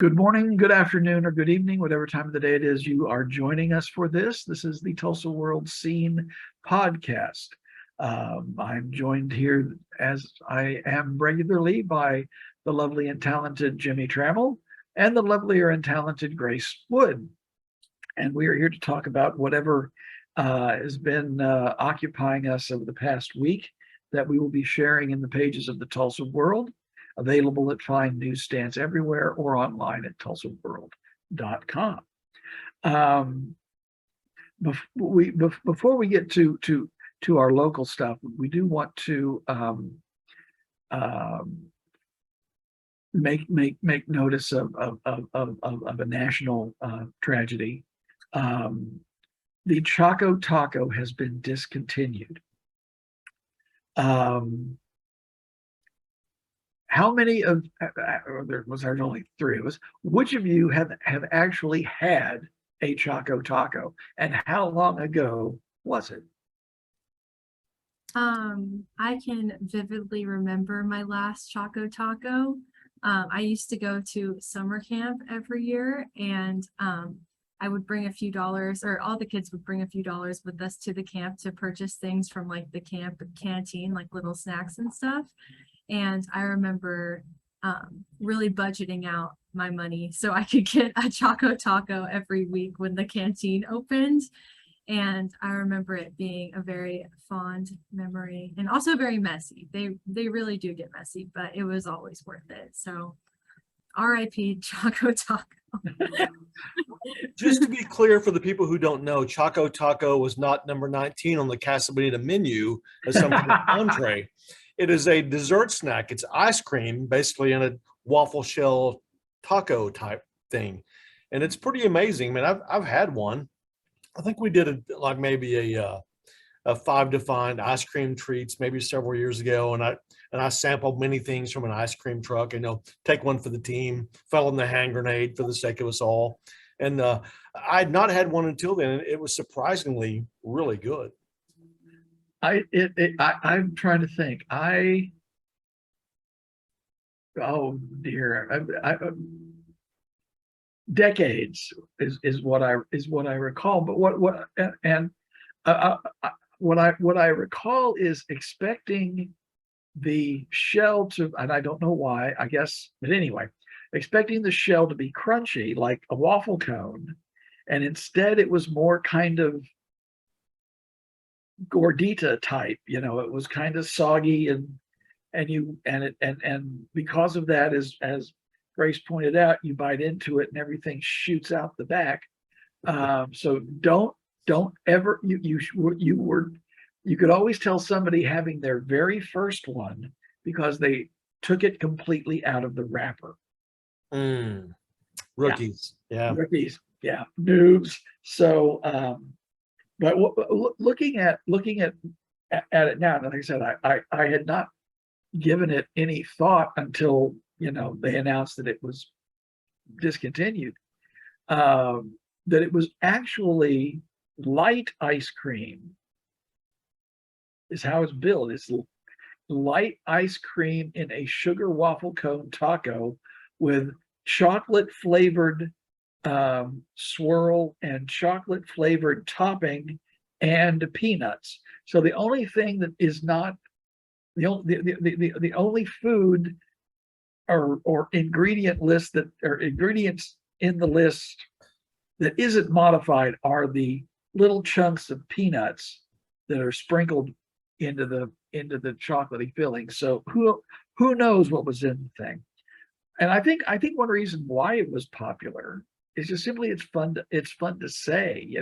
Good morning, good afternoon, or good evening, whatever time of the day it is you are joining us for this. This is the Tulsa World Scene podcast. I'm joined here, as I am regularly, by the lovely and talented Jimmie Tramel and the lovelier and talented Grace Wood. And we are here to talk about whatever has been occupying us over the past week that we will be sharing in the pages of the Tulsa World, available at fine newsstands everywhere or online at tulsaworld.com. Before we get to our local stuff, we do want to make notice of a national tragedy. The Choco Taco has been discontinued. How many of there's only three of us? Which of you have actually had a Choco Taco, and how long ago was it? I can vividly remember my last Choco Taco. I used to go to summer camp every year, and I would bring a few dollars, or all the kids would bring a few dollars with us to the camp to purchase things from like the camp canteen, like little snacks and stuff. And I remember really budgeting out my money so I could get a Choco Taco every week when the canteen opened. And I remember it being a very fond memory and also very messy. They really do get messy, but it was always worth it. So RIP Choco Taco. Just to be clear for the people who don't know, Choco Taco was not number 19 on the Casa Bonita menu as some kind of entree. It is a dessert snack. It's ice cream, basically in a waffle shell taco type thing. And it's pretty amazing. I mean, I've had one. I think we did like maybe a 5 to find ice cream treats maybe several years ago, and I sampled many things from an ice cream truck. And take one for the team, fell in the hand grenade for the sake of us all. And I'd not had one until then, and it was surprisingly really good. I'm trying to think. Oh dear, decades is what I recall. But what I recall is expecting the shell to, and I don't know why, I guess, but anyway, expecting the shell to be crunchy like a waffle cone, and instead it was more kind of gordita type. It was kind of soggy, and because of that, as Grace pointed out, you bite into it and everything shoots out the back. So don't ever, you could always tell somebody having their very first one because they took it completely out of the wrapper. Rookies. Yeah. Rookies. Yeah. Noobs. So but looking at it now, and like I said, I had not given it any thought until they announced that it was discontinued. That it was actually light ice cream is how it's billed. It's light ice cream in a sugar waffle cone taco with chocolate flavored swirl and chocolate flavored topping and peanuts. So the only thing that is not the only food or ingredient list that or ingredients in the list that isn't modified are the little chunks of peanuts that are sprinkled into the chocolatey filling. So who knows what was in the thing? And I think one reason why it was popular is just simply it's fun to say,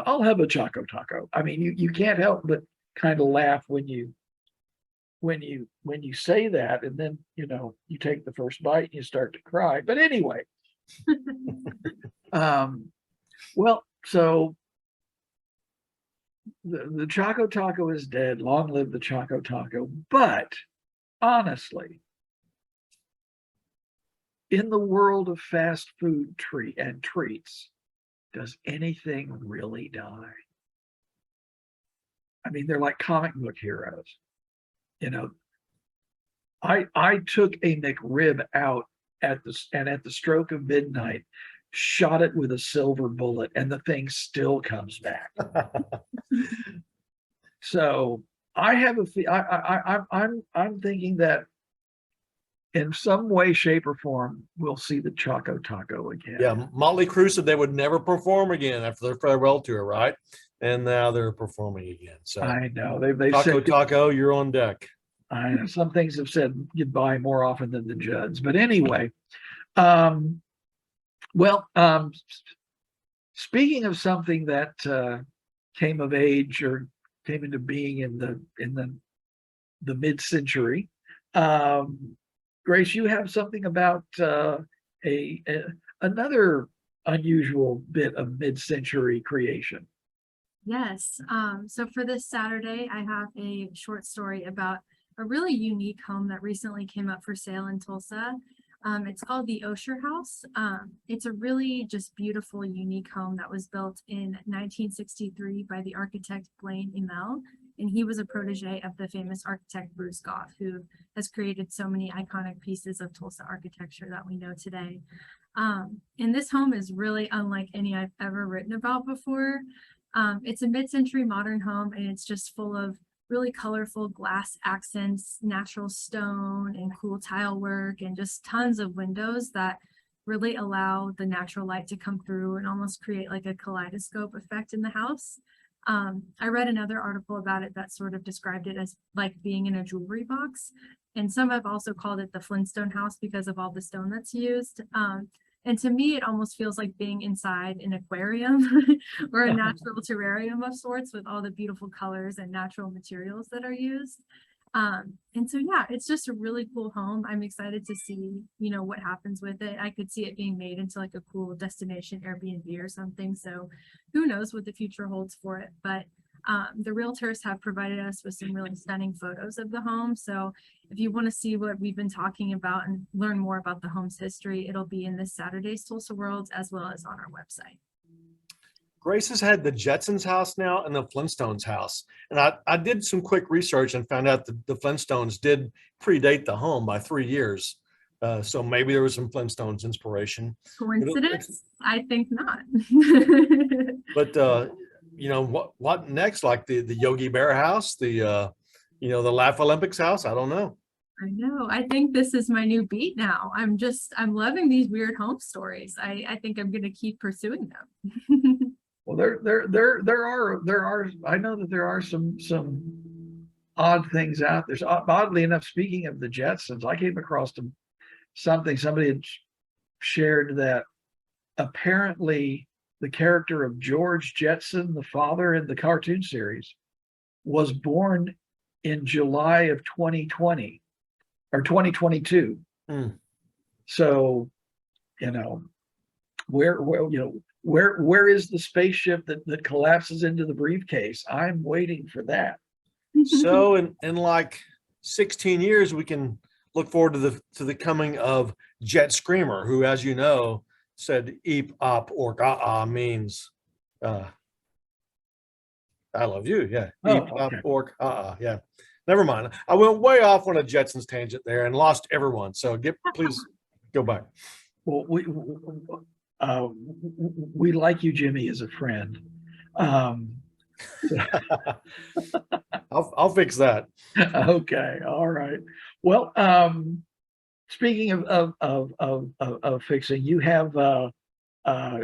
I'll have a Choco Taco. I mean, you can't help but kind of laugh when you say that, and then you take the first bite and you start to cry. But anyway, well, so the Choco Taco is dead. Long live the Choco Taco. But honestly, in the world of fast food treats, does anything really die? I mean, they're like comic book heroes. I took a McRib out at the stroke of midnight, shot it with a silver bullet, and the thing still comes back. So I have I'm thinking that in some way, shape, or form, we'll see the Choco Taco again. Yeah, Motley Crue said they would never perform again after their farewell tour, right? And now they're performing again. So I know they've Choco said Taco, you're on deck. I know some things have said goodbye more often than the Judds, but anyway, um, well, speaking of something that came of age or came into being in the mid-century, Grace, you have something about another unusual bit of mid-century creation. Yes. So for this Saturday, I have a short story about a really unique home that recently came up for sale in Tulsa. It's called the Osher House. It's a really just beautiful, unique home that was built in 1963 by the architect Blaine Email. And he was a protege of the famous architect Bruce Goff, who has created so many iconic pieces of Tulsa architecture that we know today. And this home is really unlike any I've ever written about before. It's a mid-century modern home, and it's just full of really colorful glass accents, natural stone, and cool tile work, and just tons of windows that really allow the natural light to come through and almost create like a kaleidoscope effect in the house. I read another article about it that sort of described it as like being in a jewelry box. And some have also called it the Flintstone house because of all the stone that's used. And to me, it almost feels like being inside an aquarium or a natural terrarium of sorts with all the beautiful colors and natural materials that are used. And so, yeah, it's just a really cool home. I'm excited to see, what happens with it. I could see it being made into like a cool destination Airbnb or something. So who knows what the future holds for it. But the realtors have provided us with some really stunning photos of the home. So if you want to see what we've been talking about and learn more about the home's history, it'll be in this Saturday's Tulsa Worlds as well as on our website. Grace has had the Jetsons house now and the Flintstones house. And I did some quick research and found out that the Flintstones did predate the home by 3 years. So maybe there was some Flintstones inspiration. Coincidence? I think not. But what next? Like the Yogi Bear house, the Laugh Olympics house? I don't know. I know. I think this is my new beat now. I'm loving these weird home stories. I think I'm going to keep pursuing them. Well, there are I know that there are some odd things out there. So, oddly enough, speaking of the Jetsons, I came across somebody had shared that apparently the character of George Jetson, the father in the cartoon series, was born in July of 2020 or 2022. So, where is the spaceship that collapses into the briefcase? I'm waiting for that. So in like 16 years, we can look forward to the coming of Jet Screamer, who, as you know, said "eep op or ah" means I love you. Yeah, eep op or ah. Yeah, never mind. I went way off on a Jetsons tangent there and lost everyone. So please go back. Well, we like you, Jimmie, as a friend. I'll fix that. Okay, all right. Well, speaking of fixing, you have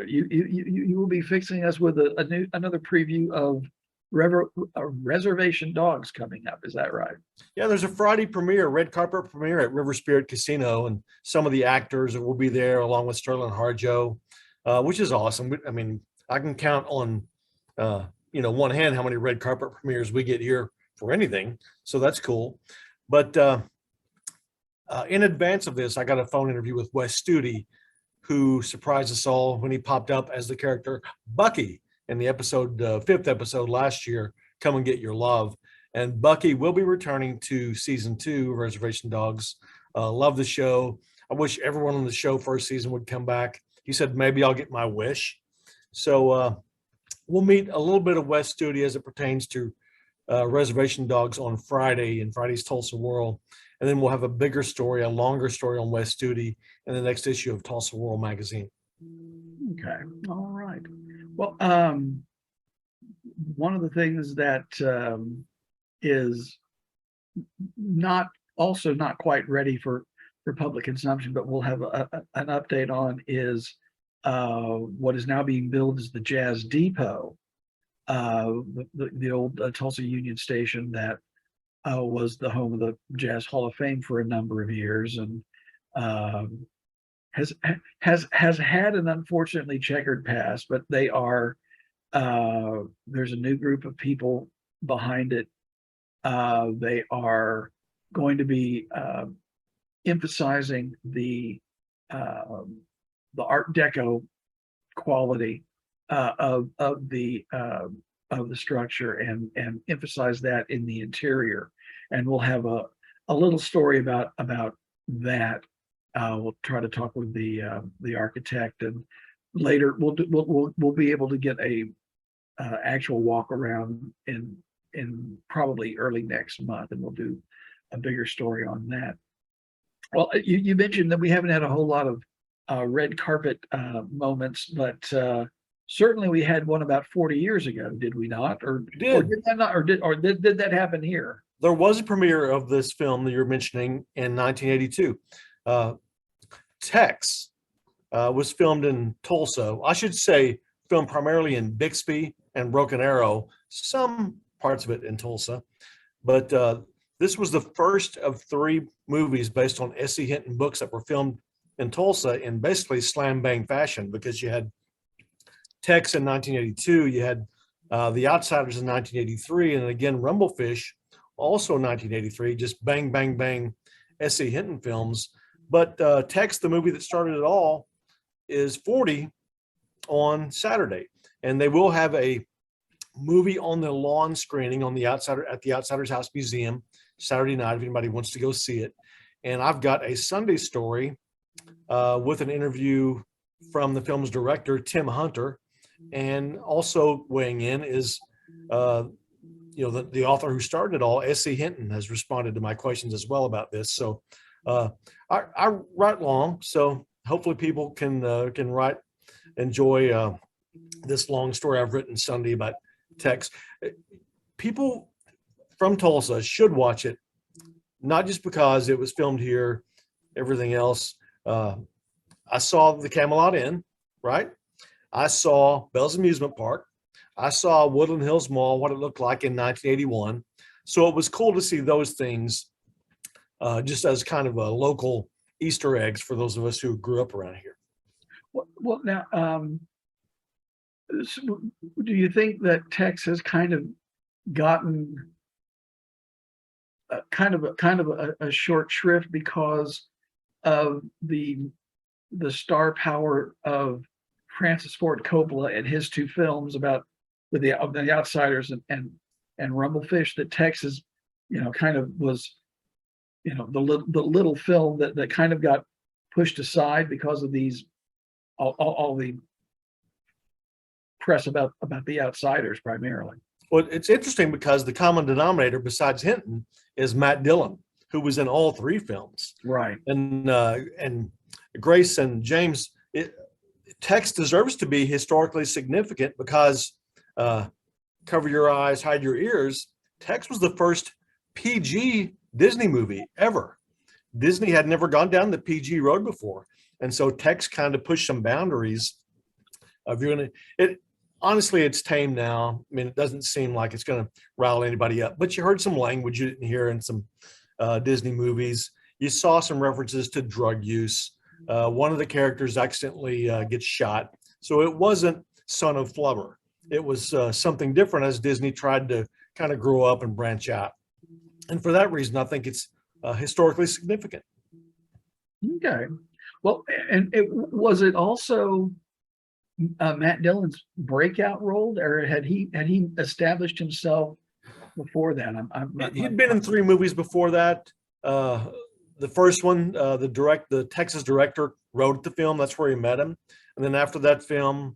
you will be fixing us with another preview of Reservation Dogs coming up. Is that right? Yeah, there's a Friday premiere, red carpet premiere at River Spirit Casino, and some of the actors will be there along with Sterling Harjo, which is awesome. I mean, I can count on one hand how many red carpet premieres we get here for anything, so that's cool. But in advance of this, I got a phone interview with Wes Studi, who surprised us all when he popped up as the character Bucky in the fifth episode last year, Come and Get Your Love. And Bucky will be returning to season 2, Reservation Dogs. Love the show. I wish everyone on the show first season would come back. He said, maybe I'll get my wish. So we'll meet a little bit of Wes Studi as it pertains to Reservation Dogs on Friday in Friday's Tulsa World. And then we'll have a bigger story, a longer story on West Studi in the next issue of Tulsa World Magazine. Okay, all right. Well, one of the things that is not quite ready for public consumption, but we'll have an update on is what is now being billed as the Jazz Depot, the old Tulsa Union Station that was the home of the Jazz Hall of Fame for a number of years, and um, has had an unfortunately checkered past. But they are there's a new group of people behind it. They are going to be emphasizing the Art Deco quality of the structure, and emphasize that in the interior. And we'll have a little story about that. We'll try to talk with the architect, and later we'll be able to get a actual walk around in probably early next month, and we'll do a bigger story on that. Well, you mentioned that we haven't had a whole lot of red carpet moments, but certainly we had one about 40 years ago, did we not? Or did that not? Or did that happen here? There was a premiere of this film that you're mentioning in 1982. Tex was filmed in Tulsa. I should say filmed primarily in Bixby and Broken Arrow, some parts of it in Tulsa. But this was the first of 3 movies based on S.E. Hinton books that were filmed in Tulsa in basically slam bang fashion, because you had Tex in 1982, you had The Outsiders in 1983, and again Rumblefish also in 1983, just bang, bang, bang S.E. Hinton films. But Tex, the movie that started it all, is 40 on Saturday. And they will have a movie on the lawn screening on the Outsider at the Outsiders House Museum Saturday night, if anybody wants to go see it. And I've got a Sunday story with an interview from the film's director, Tim Hunter. And also weighing in is the author who started it all, S.E. Hinton, has responded to my questions as well about this. So I write long, so hopefully people can enjoy this long story I've written Sunday about Tex. People from Tulsa should watch it, not just because it was filmed here, everything else. I saw the Camelot Inn, right? I saw Bell's Amusement Park. I saw Woodland Hills Mall, what it looked like in 1981. So it was cool to see those things just as kind of a local Easter eggs for those of us who grew up around here. Well, now, do you think that Tex has kind of gotten kind of a short shrift because of the star power of Francis Ford Coppola and his 2 films about the Outsiders and Rumblefish, that Tex is, kind of was, the little film that kind of got pushed aside because of these all the press about the Outsiders primarily. Well, it's interesting because the common denominator besides Hinton is Matt Dillon, who was in all 3 films. Right. And Grace and James, Tex deserves to be historically significant because Cover Your Eyes, Hide Your Ears, Tex was the first PG Disney movie ever. Disney had never gone down the PG road before. And so Tex kind of pushed some boundaries of honestly, it's tame now. I mean, it doesn't seem like it's going to rile anybody up, but you heard some language you didn't hear in some Disney movies. You saw some references to drug use. One of the characters accidentally gets shot. So it wasn't Son of Flubber. It was something different as Disney tried to kind of grow up and branch out. And for that reason, I think it's historically significant. Okay. Well, and was it also Matt Dillon's breakout role, or had he established himself before that? He'd been in 3 movies before that. The first one, the Texas director wrote the film. That's where he met him. And then after that film,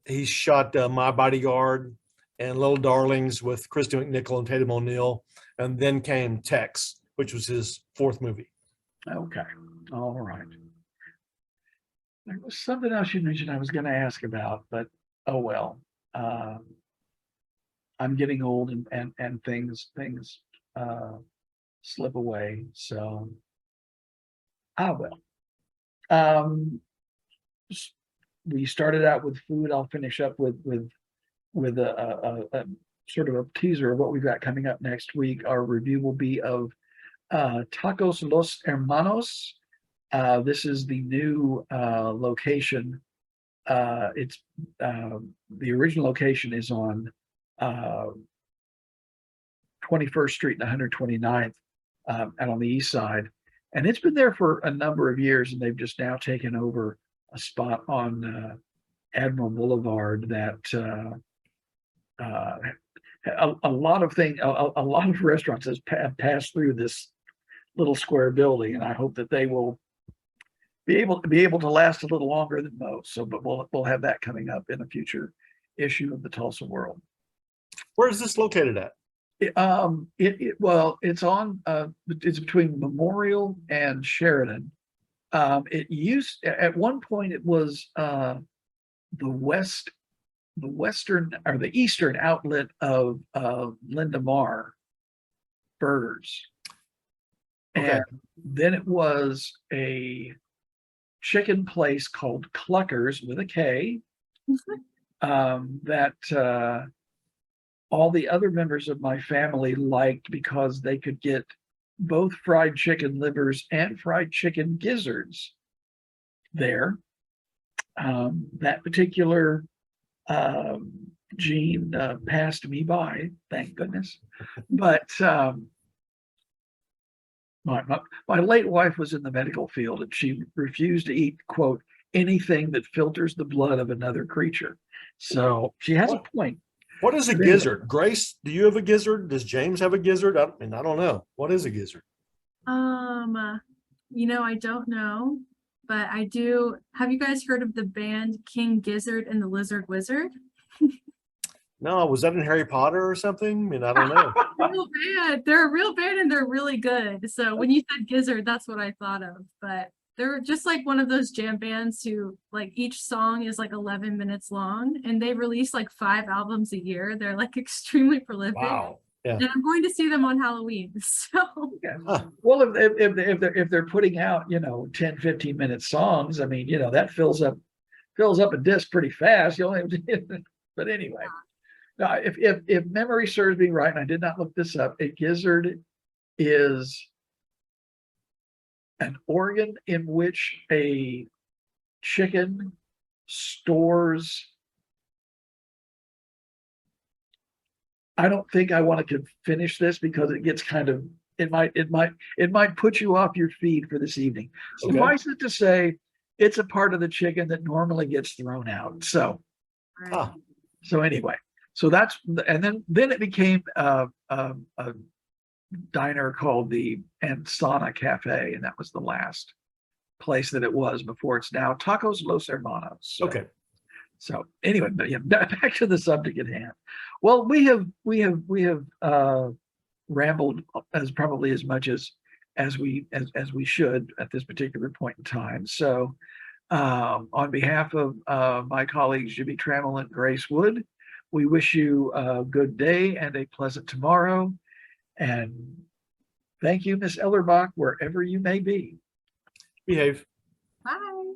he shot My Bodyguard and Little Darlings with Christy McNichol and Tatum O'Neal. And then came Tex. which was his fourth movie. Okay, all right. There was something else you mentioned I was going to ask about, but oh well. I'm getting old and things slip away. So well. s- we started out with food. I'll finish up with a sort of a teaser of what we've got coming up next week. Our review will be of Tacos Los Hermanos. This is the new location. It's the original location is on 21st Street and 129th, and on the east side. And it's been there for a number of years, and they've just now taken over a spot on Admiral Boulevard that a lot of things, a lot of restaurants has passed through this little square building, and I hope that they will be able to last a little longer than most. So, but we'll have that coming up in a future issue of the Tulsa World. Where is this located at? Well, it's on it's between Memorial and Sheridan. It used at one point it was the western or the eastern outlet of Linda Mar Burgers. Okay. And then it was a chicken place called Cluckers with a K, that all the other members of my family liked because they could get both fried chicken livers and fried chicken gizzards there. That particular gene passed me by, thank goodness. But my late wife was in the medical field, and she refused to eat, quote, anything that filters the blood of another creature. So she has a point. What is a gizzard? Grace, do you have a gizzard? Does James have a gizzard? I don't know. What is a gizzard? I don't know, but I do. Have you guys heard of the band King Gizzard and the Lizard Wizard? No, was that in Harry Potter or something? I don't know. Real band. They're a real band and they're really good. So when you said Gizzard, that's what I thought of. But they're just like one of those jam bands who like each song is like 11 minutes long, and they release like 5 albums a year. They're like extremely prolific. Wow. Yeah. And I'm going to see them on Halloween. So Huh. Well, if they're putting out 10, 15-minute songs, that fills up a disc pretty fast. You only have to, but anyway. Now, if memory serves me right, and I did not look this up, a gizzard is an organ in which a chicken stores. I don't think I want to finish this because it gets kind of, it might put you off your feed for this evening. Okay. Suffice it to say, it's a part of the chicken that normally gets thrown out. So, Huh. so anyway, so that's, and then it became a diner called the Ansana Cafe, and that was the last place that it was before it's now Tacos Los Hermanos. So, Okay. so anyway, but yeah, back to the subject at hand. Well, we have rambled as probably as much as we should at this particular point in time. So, on behalf of my colleagues Jimmie Tramel and Grace Wood, we wish you a good day and a pleasant tomorrow. And thank you, Miss Ellerbach, wherever you may be. Behave. bye.